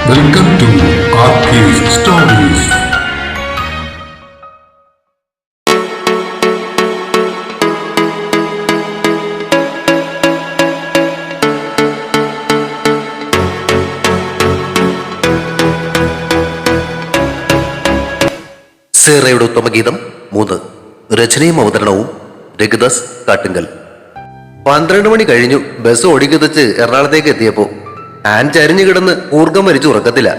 Welcome to RK's Stories. സേറയുടെ ഉത്തമഗീതം 3. രചനയും അവതരണവും രഘുദാസ് കാട്ടുങ്കൽ. 12 മണി കഴിഞ്ഞു. ബസ് ഓടിക്കുതിച്ച് എറണാകുളത്തേക്ക് എത്തിയപ്പോ ആൻ ചരിഞ്ഞു കിടന്ന് ഊർഗം വലിച്ചു ഉറക്കത്തില്ല.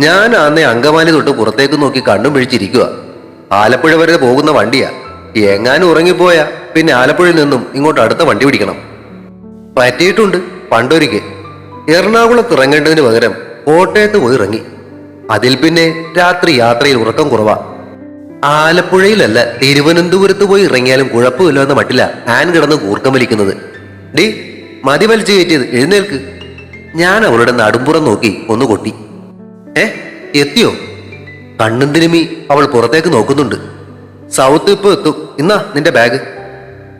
ഞാൻ അന്നേ അങ്കമാലി തൊട്ട് പുറത്തേക്ക് നോക്കി കണ്ണും പിഴിച്ചിരിക്കുക. ആലപ്പുഴ വരെ പോകുന്ന വണ്ടിയാ. എങ്ങാനും ഉറങ്ങിപ്പോയാ പിന്നെ ആലപ്പുഴയിൽ നിന്നും ഇങ്ങോട്ട് അടുത്ത വണ്ടി പിടിക്കണം. പറ്റിയിട്ടുണ്ട് പണ്ടൊരിക്കൽ. എറണാകുളത്ത് ഇറങ്ങേണ്ടതിന് പകരം കോട്ടയത്ത് പോയി ഇറങ്ങി. അതിൽ പിന്നെ രാത്രി യാത്രയിൽ ഉറക്കം കുറവാ. ആലപ്പുഴയിലല്ല തിരുവനന്തപുരത്ത് പോയി ഇറങ്ങിയാലും കുഴപ്പമില്ല എന്ന മട്ടില്ല ആൻ കിടന്ന് കൂർക്കം വലിക്കുന്നത്. ഡി മതി വലിച്ചു കയറ്റിയത്, എഴുന്നേൽക്ക്. ഞാൻ അവളുടെ നടുമ്പുറം നോക്കി ഒന്ന് കൊട്ടി. എത്തിയോ? കണ്ണും തിരുമി അവൾ പുറത്തേക്ക് നോക്കുന്നുണ്ട്. സൗത്ത് ഇപ്പൊ എത്തും, ഇന്നാ നിന്റെ ബാഗ്.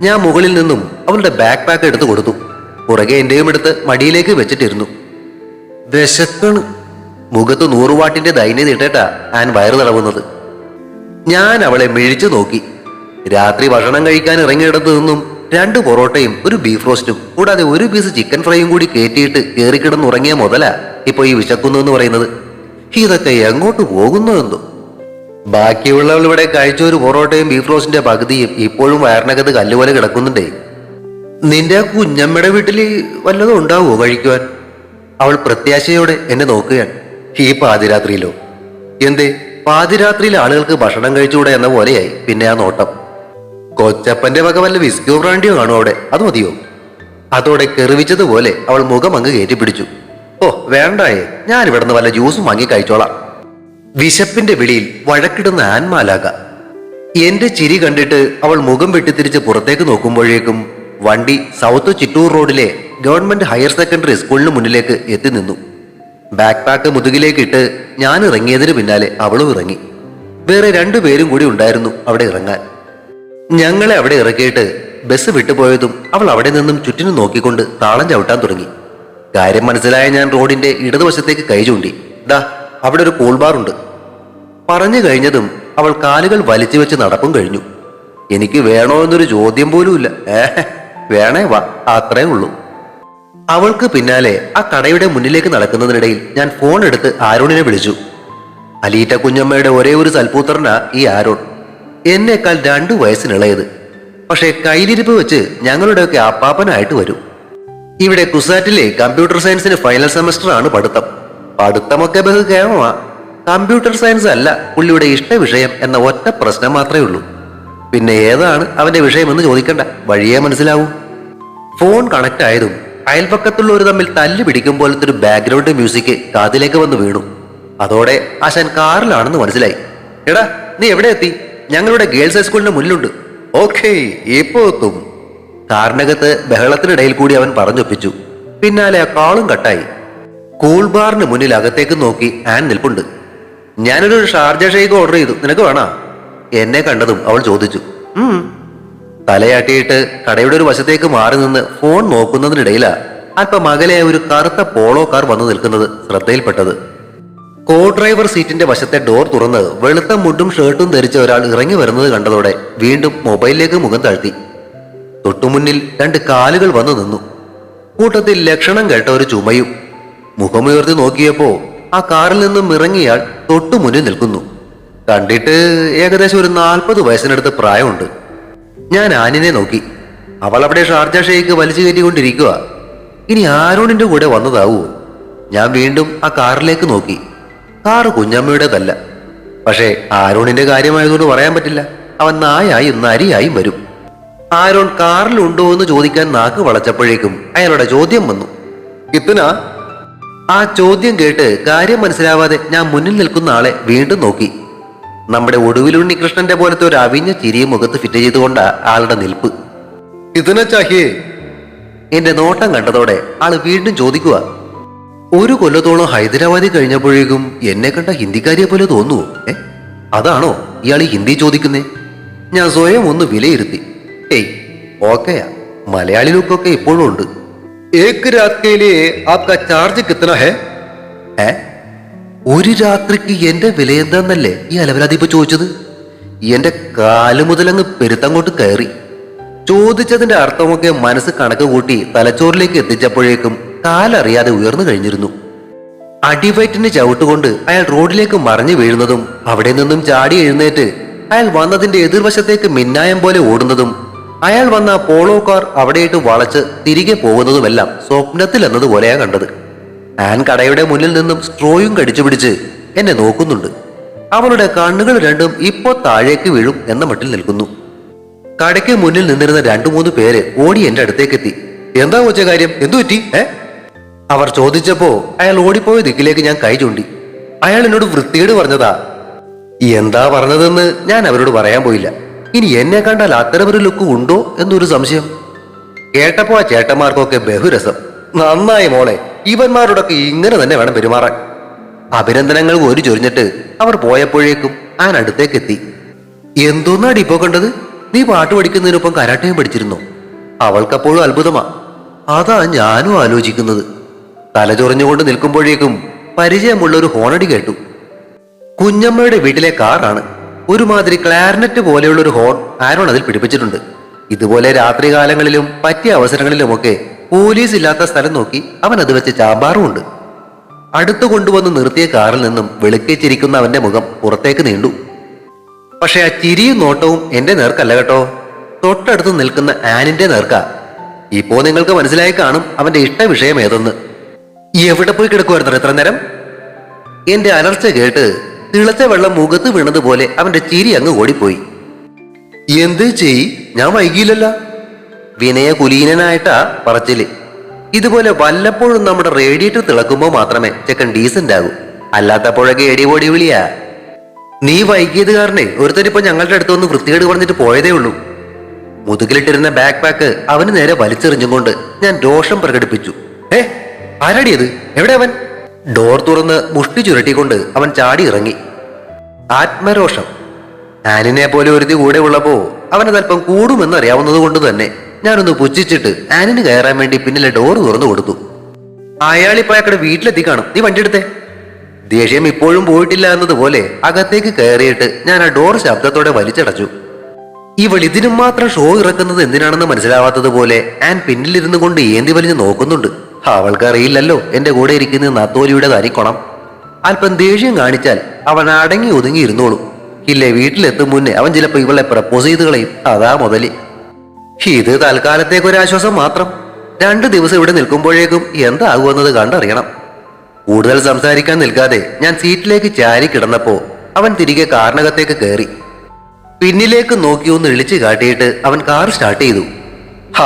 ഞാൻ മുകളിൽ നിന്നും അവളുടെ ബാക്ക് പാക്ക് എടുത്തു കൊടുത്തു. പുറകെ എന്റെയും എടുത്ത് മടിയിലേക്ക് വെച്ചിട്ടിരുന്നു. വിശക്കണ്. മുഖത്ത് 100 വാട്ടിന്റെ ദൈന്യം ഇട്ടേട്ടാ ആൻ വയറ് തടവുന്നത്. ഞാൻ അവളെ മിഴിച്ചു നോക്കി. രാത്രി ഭക്ഷണം കഴിക്കാൻ ഇറങ്ങിയിടത്തു നിന്നും 2 പൊറോട്ടയും ഒരു ബീഫ് റോസ്റ്റും കൂടാതെ 1 പീസ് ചിക്കൻ ഫ്രൈയും കൂടി കയറ്റിയിട്ട് കയറിക്കിടന്നുറങ്ങിയ മുതലാ ഇപ്പൊ ഈ വിശക്കുന്നു എന്ന് പറയുന്നത്. ഇതൊക്കെ എങ്ങോട്ട് പോകുന്നു എന്തോ. ബാക്കിയുള്ളവൾ ഇവിടെ കഴിച്ച 1 പൊറോട്ടയും ബീഫ് റോസ്റ്റിന്റെ പകുതിയും ഇപ്പോഴും വയറിനകത്ത് കല്ലുപോലെ കിടക്കുന്നുണ്ടേ. നിന്റെ കുഞ്ഞമ്മയുടെ വീട്ടിൽ വല്ലതും ഉണ്ടാവുമോ കഴിക്കുവാൻ? അവൾ പ്രത്യാശയോടെ എന്നെ നോക്കുകയാണ്. ഈ പാതിരാത്രിയിലോ? എന്തേ പാതിരാത്രിയിൽ ആളുകൾക്ക് ഭക്ഷണം കഴിച്ചുകൂടെ എന്ന പോലെയായി പിന്നെ ആ നോട്ടം. കൊച്ചപ്പന്റെ വക വല്ല വിസ്കിയോ ബ്രാൻഡിയോ കാണും അവിടെ, അത് മതിയോ? അതോടെ കെറിവിച്ചതുപോലെ അവൾ മുഖം അങ്ങ് കയറ്റിപ്പിടിച്ചു. ഓ വേണ്ടായേ, ഞാൻ ഇവിടുന്ന് വല്ല ജ്യൂസും വാങ്ങി കഴിച്ചോളാം. വിശപ്പിന്റെ വിളിയിൽ വഴക്കിടുന്ന ആൻമാലാക. എന്റെ ചിരി കണ്ടിട്ട് അവൾ മുഖം വെട്ടിത്തിരിച്ച് പുറത്തേക്ക് നോക്കുമ്പോഴേക്കും വണ്ടി സൗത്ത് ചിറ്റൂർ റോഡിലെ ഗവൺമെന്റ് ഹയർ സെക്കൻഡറി സ്കൂളിന് മുന്നിലേക്ക് എത്തി നിന്നു. ബാക്ക് പാക്ക് മുതുകിലേക്ക് ഇട്ട് ഞാൻ ഇറങ്ങിയതിന് പിന്നാലെ അവളും ഇറങ്ങി. വേറെ 2 പേരും കൂടി ഉണ്ടായിരുന്നു അവിടെ ഇറങ്ങാൻ. ഞങ്ങളെ അവിടെ ഇറക്കിയിട്ട് ബസ് വിട്ടുപോയതും അവൾ അവിടെ നിന്നും ചുറ്റിനും നോക്കിക്കൊണ്ട് താളം ചവിട്ടാൻ തുടങ്ങി. കാര്യം മനസ്സിലായ ഞാൻ റോഡിന്റെ ഇടതുവശത്തേക്ക് കൈ ചൂണ്ടി. ദാ അവിടെ ഒരു കൂൾ ബാർ ഉണ്ട്. പറഞ്ഞു കഴിഞ്ഞതും അവൾ കാലുകൾ വലിച്ചു വെച്ച് നടപ്പും കഴിഞ്ഞു. എനിക്ക് വേണോ എന്നൊരു ചോദ്യം പോലും ഇല്ല. വേണേ വാ, അത്രേ ഉള്ളൂ. അവൾക്ക് പിന്നാലെ ആ കടയുടെ മുന്നിലേക്ക് നടക്കുന്നതിനിടയിൽ ഞാൻ ഫോൺ എടുത്ത് ആരോണിനെ വിളിച്ചു. അലീറ്റ കുഞ്ഞമ്മയുടെ ഒരേ ഒരു സൽപൂത്രനാ ഈ ആരോൺ. എന്നേക്കാൾ 2 വയസ്സിനിളയത്. പക്ഷേ കയ്യിലിരിപ്പ് വെച്ച് ഞങ്ങളുടെയൊക്കെ അപ്പാപ്പനായിട്ട് വരും. ഇവിടെ കുസാറ്റിലെ കമ്പ്യൂട്ടർ സയൻസിന് ഫൈനൽ സെമസ്റ്റർ ആണ് പഠിത്തം. പഠിത്തമൊക്കെ ബഹുകേമമാ. കമ്പ്യൂട്ടർ സയൻസ് അല്ല പുള്ളിയുടെ ഇഷ്ട വിഷയം എന്ന ഒറ്റ പ്രശ്നം മാത്രമേ ഉള്ളൂ. പിന്നെ ഏതാണ് അവന്റെ വിഷയമെന്ന് ചോദിക്കണ്ട, വഴിയേ മനസ്സിലാവൂ. ഫോൺ കണക്ട് ആയതും അയൽപക്കത്തുള്ളവർ തമ്മിൽ തല്ലു പിടിക്കും പോലത്തെ ഒരു ബാക്ക്ഗ്രൗണ്ട് മ്യൂസിക് കാതിലേക്ക് വന്ന് വീണു. അതോടെ ആശാൻ കാറിലാണെന്ന് മനസ്സിലായി. എടാ നീ എവിടെ എത്തി? ഞങ്ങളുടെ ഗേൾസ് ഹൈസ്കൂളിന്റെ മുന്നിലുണ്ട്. ഓക്കേ, എപ്പോ എത്തും? കാറിനകത്ത് ബഹളത്തിനിടയിൽ കൂടി അവൻ പറഞ്ഞൊപ്പിച്ചു. പിന്നാലെ ആ കാളും കട്ടായി. കൂൾ ബാറിന് മുന്നിൽ അകത്തേക്ക് നോക്കി ആൻ നിൽപ്പുണ്ട്. ഞാനൊരു ഷാർജ ഷേക്ക് ഓർഡർ ചെയ്തു, നിനക്ക് വേണോ? എന്നെ കണ്ടതും അവൾ ചോദിച്ചു. തലയാട്ടിയിട്ട് കടയുടെ ഒരു വശത്തേക്ക് മാറി നിന്ന് ഫോൺ നോക്കുന്നതിനിടയിലാ അല്പം അകലെ ഒരു കറുത്ത പോളോ കാർ വന്നു നിൽക്കുന്നത് ശ്രദ്ധയിൽപ്പെട്ടത്. കോ ഡ്രൈവർ സീറ്റിന്റെ വശത്തെ ഡോർ തുറന്ന് വെളുത്ത മുണ്ടും ഷർട്ടും ധരിച്ച ഒരാൾ ഇറങ്ങി വരുന്നത് കണ്ടതോടെ വീണ്ടും മൊബൈലിലേക്ക് മുഖം താഴ്ത്തി. തൊട്ടുമുന്നിൽ 2 കാലുകൾ വന്നു നിന്നു. കൂട്ടത്തിൽ ലക്ഷണം കേട്ട ഒരു ചുമയും. മുഖമുയർത്തി നോക്കിയപ്പോ ആ കാറിൽ നിന്നും ഇറങ്ങിയാൽ തൊട്ടുമുന്നിൽ നിൽക്കുന്നു. കണ്ടിട്ട് ഏകദേശം ഒരു 40 വയസ്സിനടുത്ത് പ്രായമുണ്ട്. ഞാൻ ആനിനെ നോക്കി. അവൾ അവിടെ ഷാർജ ഷേക്ക് വലിച്ചു കയറ്റിക്കൊണ്ടിരിക്കുക. ഇനി ആരോണിന്റെ കൂടെ വന്നതാവൂ? ഞാൻ വീണ്ടും ആ കാറിലേക്ക് നോക്കി. കാറ് കുഞ്ഞമ്മയുടേതല്ല. പക്ഷേ ആരോണിന്റെ കാര്യമായതുകൊണ്ട് പറയാൻ പറ്റില്ല. അവൻ നായായും നരിയായും വരും. ആരോൺ കാറിലുണ്ടോ എന്ന് ചോദിക്കാൻ നാക്ക് വളച്ചപ്പോഴേക്കും അയാളുടെ ചോദ്യം വന്നു. കിത്തുനാ? ആ ചോദ്യം കേട്ട് കാര്യം മനസ്സിലാവാതെ ഞാൻ മുന്നിൽ നിൽക്കുന്ന ആളെ വീണ്ടും നോക്കി. നമ്മുടെ ഒടുവിലുണ്ണികൃഷ്ണന്റെ പോലത്തെ ഒരു അവിഞ്ഞ ചിരിയും മുഖത്ത് ഫിറ്റ് ചെയ്തുകൊണ്ടാ ആളുടെ നിൽപ്പ്. ഇതിനെ ചാഹിയേ? എന്റെ നോട്ടം കണ്ടതോടെ ആള് വീണ്ടും ചോദിക്കുക. 1 കൊല്ലത്തോളം ഹൈദരാബാദിൽ കഴിഞ്ഞപ്പോഴേക്കും എന്നെ കണ്ട ഹിന്ദിക്കാരിയെ പോലെ തോന്നുവോ? അതാണോ ഇയാൾ ഹിന്ദി ചോദിക്കുന്നേ? ഞാൻ സ്വയം ഒന്ന് വിലയിരുത്തി. ഓക്കെയാ, മലയാളി ലുക്കൊക്കെ ഇപ്പോഴും ഉണ്ട്. एक रात के लिए आपका चार्ज कितना है? ഒരു രാത്രിക്ക് എന്റെ വില എന്താന്നല്ലേ ഈ അലവലാതി ഇപ്പൊ ചോദിച്ചത്? എന്റെ കാല് മുതലങ്ങ് പെരുത്തങ്ങോട്ട് കയറി. ചോദിച്ചതിന്റെ അർത്ഥമൊക്കെ മനസ്സ് കണക്ക് കൂട്ടി തലച്ചോറിലേക്ക് എത്തിച്ചപ്പോഴേക്കും കാലറിയാതെ ഉയർന്നു കഴിഞ്ഞിരുന്നു. അടിവയറ്റിന് ചവിട്ടുകൊണ്ട് അയാൾ റോഡിലേക്ക് മറിഞ്ഞു വീഴുന്നതും അവിടെ നിന്നും ചാടി എഴുന്നേറ്റ് അയാൾ വന്നതിന്റെ എതിർവശത്തേക്ക് മിന്നായം പോലെ ഓടുന്നതും അയാൾ വന്ന പോളോ കാർ അവിടെയിട്ട് വളച്ച് തിരികെ പോകുന്നതുമെല്ലാം സ്വപ്നത്തിൽ എന്നതുപോലെയാ കണ്ടത്. ആൻ കടയുടെ മുന്നിൽ നിന്നും സ്ട്രോയും കടിച്ചു പിടിച്ച് എന്നെ നോക്കുന്നുണ്ട്. അവളുടെ കണ്ണുകൾ രണ്ടും ഇപ്പോ താഴേക്ക് വീഴും എന്ന മട്ടിൽ നിൽക്കുന്നു. കടയ്ക്ക് മുന്നിൽ നിന്നിരുന്ന 2-3 പേര് ഓടി എന്റെ അടുത്തേക്കെത്തി. എന്താ കൊച്ച കാര്യം, എന്തു പറ്റി? അവർ ചോദിച്ചപ്പോ അയാൾ ഓടിപ്പോയ ദിക്കിലേക്ക് ഞാൻ കൈ ചൂണ്ടി. അയാൾ എന്നോട് വൃത്തികേട് പറഞ്ഞതാ. എന്താ പറഞ്ഞതെന്ന് ഞാൻ അവരോട് പറയാൻ പോയില്ല. ഇനി എന്നെ കണ്ടാൽ അത്തരമൊരു ലുക്ക് ഉണ്ടോ എന്നൊരു സംശയം. കേട്ടപ്പോ ആ ചേട്ടന്മാർക്കൊക്കെ ബഹുരസം. നന്നായി മോളെ, ഇവന്മാരോടൊക്കെ ഇങ്ങനെ തന്നെ വേണം പെരുമാറാൻ. അഭിനന്ദനങ്ങൾ ഒരു ചൊരിഞ്ഞിട്ട് അവർ പോയപ്പോഴേക്കും ഞാൻ അടുത്തേക്കെത്തി. എന്തോന്നാടി ഇപ്പോ കണ്ടത്? നീ പാട്ട് പഠിക്കുന്നതിനൊപ്പം കരാട്ടയും പഠിച്ചിരുന്നോ? അവൾക്കപ്പോഴും അത്ഭുതമാ. അതാ ഞാനും ആലോചിക്കുന്നത്. തലചൊറിഞ്ഞുകൊണ്ട് നിൽക്കുമ്പോഴേക്കും പരിചയമുള്ള ഒരു ഹോണടി കേട്ടു. കുഞ്ഞമ്മയുടെ വീട്ടിലെ കാറാണ്. ഒരുമാതിരി ക്ലാരിനെറ്റ് പോലെയുള്ള ഒരു ഹോൺ ആരോൺ അതിൽ പിടിപ്പിച്ചിട്ടുണ്ട്. ഇതുപോലെ രാത്രികാലങ്ങളിലും പറ്റിയ അവസരങ്ങളിലുമൊക്കെ പോലീസ് ഇല്ലാത്ത സ്ഥലം നോക്കി അവൻ അത് വെച്ച് ചാമ്പാറുമുണ്ട്. അടുത്തു കൊണ്ടുവന്ന് നിർത്തിയ കാറിൽ നിന്നും വെളുക്കിച്ചിരിക്കുന്ന അവന്റെ മുഖം പുറത്തേക്ക് നീണ്ടു. പക്ഷെ ആ ചിരിയും നോട്ടവും എന്റെ നേർക്കല്ല കേട്ടോ, തൊട്ടടുത്ത് നിൽക്കുന്ന ആനിന്റെ നേർക്ക. ഇപ്പോ നിങ്ങൾക്ക് മനസ്സിലായി കാണും അവന്റെ ഇഷ്ട വിഷയം ഏതെന്ന്. എവിടെ പോയി കിടക്കുമായിരുന്നു എത്ര നേരം? എന്റെ അലർച്ച കേട്ട് തിളച്ച വെള്ളം മുഖത്ത് വീണതുപോലെ അവന്റെ ചിരി അങ്ങ് ഓടിപ്പോയി. എന്ത് ചെയ്, ഞാൻ വൈകിയില്ലല്ലോ. വിനയ കുലീനനായിട്ടാ പറച്ചില്. ഇതുപോലെ വല്ലപ്പോഴും നമ്മുടെ റേഡിയേറ്റർ തിളക്കുമ്പോൾ മാത്രമേ ചെക്കൻ ഡീസന്റ് ആകൂ. അല്ലാത്തപ്പോഴൊക്കെ എടിപൊടി വിളിയാ. നീ വൈകിയത് കാരണേ ഒരുത്തരിപ്പോ ഞങ്ങളുടെ അടുത്തൊന്ന് വൃത്തികേട് പറഞ്ഞിട്ട് പോയതേ ഉള്ളൂ. മുതുകിലിട്ടിരുന്ന ബാക്ക് പാക്ക് അവന് നേരെ വലിച്ചെറിഞ്ഞും കൊണ്ട് ഞാൻ രോഷം പ്രകടിപ്പിച്ചു. ആരാടിയത്? എവിടെ അവൻ? ഡോർ തുറന്ന് മുഷ്ടി ചുരുട്ടിക്കൊണ്ട് അവൻ ചാടി ഇറങ്ങി. ആത്മരോഷം. ആനിനെ പോലെ ഒരുത്തി കൂടെ ഉള്ളപ്പോ അവനതല്പം കൂടുമെന്ന് അറിയാവുന്നത് കൊണ്ട് തന്നെ ഞാനൊന്ന് പുച്ഛിച്ചിട്ട് ആനിന് കയറാൻ വേണ്ടി പിന്നിലെ ഡോർ തുറന്നു കൊടുത്തു. അയാളിപ്പോ അയാളുടെ വീട്ടിലെത്തി കാണും, നീ വണ്ടി എടുത്തേ. ദേഷ്യം ഇപ്പോഴും പോയിട്ടില്ല എന്നതുപോലെ അകത്തേക്ക് കയറിയിട്ട് ഞാൻ ആ ഡോർ ശബ്ദത്തോടെ വലിച്ചടച്ചു. ഇവൾ ഇതിനും മാത്രം ഷോ ഇറക്കുന്നത് എന്തിനാണെന്ന് മനസ്സിലാവാത്തതുപോലെ ആൻ പിന്നിലിരുന്നു കൊണ്ട് ഏന്തി വലിഞ്ഞ് നോക്കുന്നുണ്ട്. അവൾക്കറിയില്ലല്ലോ എന്റെ കൂടെ ഇരിക്കുന്ന നത്തോലിയുടെ തനിക്കൊണം. അല്പം ദേഷ്യം കാണിച്ചാൽ അവൻ അടങ്ങി ഒതുങ്ങി ഇരുന്നോളും. ഇല്ലേ, വീട്ടിലെത്തും മുന്നേ അവൻ ചിലപ്പോ ഇവളെ പ്രപ്പോസ് ചെയ്ത് കളയും. അതാ മുതല്. ഇത് തൽക്കാലത്തേക്കൊരാശ്വാസം മാത്രം. 2 ദിവസം ഇവിടെ നിൽക്കുമ്പോഴേക്കും എന്താകുമെന്നത് കണ്ടറിയണം. കൂടുതൽ സംസാരിക്കാൻ നിൽക്കാതെ ഞാൻ സീറ്റിലേക്ക് ചാരി കിടന്നപ്പോ അവൻ തിരികെ കാറിനകത്തേക്ക് കയറി. പിന്നിലേക്ക് നോക്കി ഒന്ന് ഇളിച്ചു കാട്ടിയിട്ട് അവൻ കാർ സ്റ്റാർട്ട് ചെയ്തു.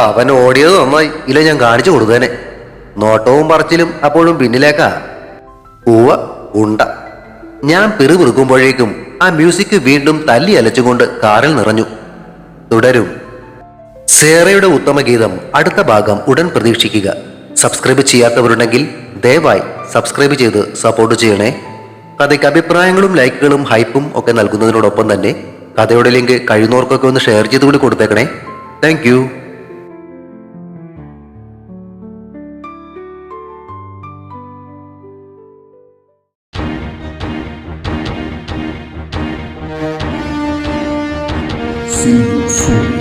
അവൻ ഓടിയത് നന്നായി, ഇല്ല ഞാൻ കാണിച്ചു കൊടുത്തേനെ. നോട്ടവും പറച്ചിലും അപ്പോഴും പിന്നിലേക്കാ. പൂവ ഉണ്ട. ഞാൻ പിറുപിറുക്കുമ്പോഴേക്കും ആ മ്യൂസിക് വീണ്ടും തല്ലി അലച്ചുകൊണ്ട് കാറിൽ നിറഞ്ഞു. തുടരും. സേറയുടെ ഉത്തമ ഗീതം അടുത്ത ഭാഗം ഉടൻ പ്രതീക്ഷിക്കുക. സബ്സ്ക്രൈബ് ചെയ്യാത്തവരുണ്ടെങ്കിൽ ദയവായി സബ്സ്ക്രൈബ് ചെയ്ത് സപ്പോർട്ട് ചെയ്യണേ. കഥയ്ക്ക് അഭിപ്രായങ്ങളും ലൈക്കുകളും ഹൈപ്പും ഒക്കെ നൽകുന്നതിനോടൊപ്പം തന്നെ കഥയുടെ ലിങ്ക് കഴിയുന്നവർക്കൊക്കെ ഒന്ന് ഷെയർ ചെയ്ത് കൂടി കൊടുത്തേക്കണേ. Thank you. See you soon.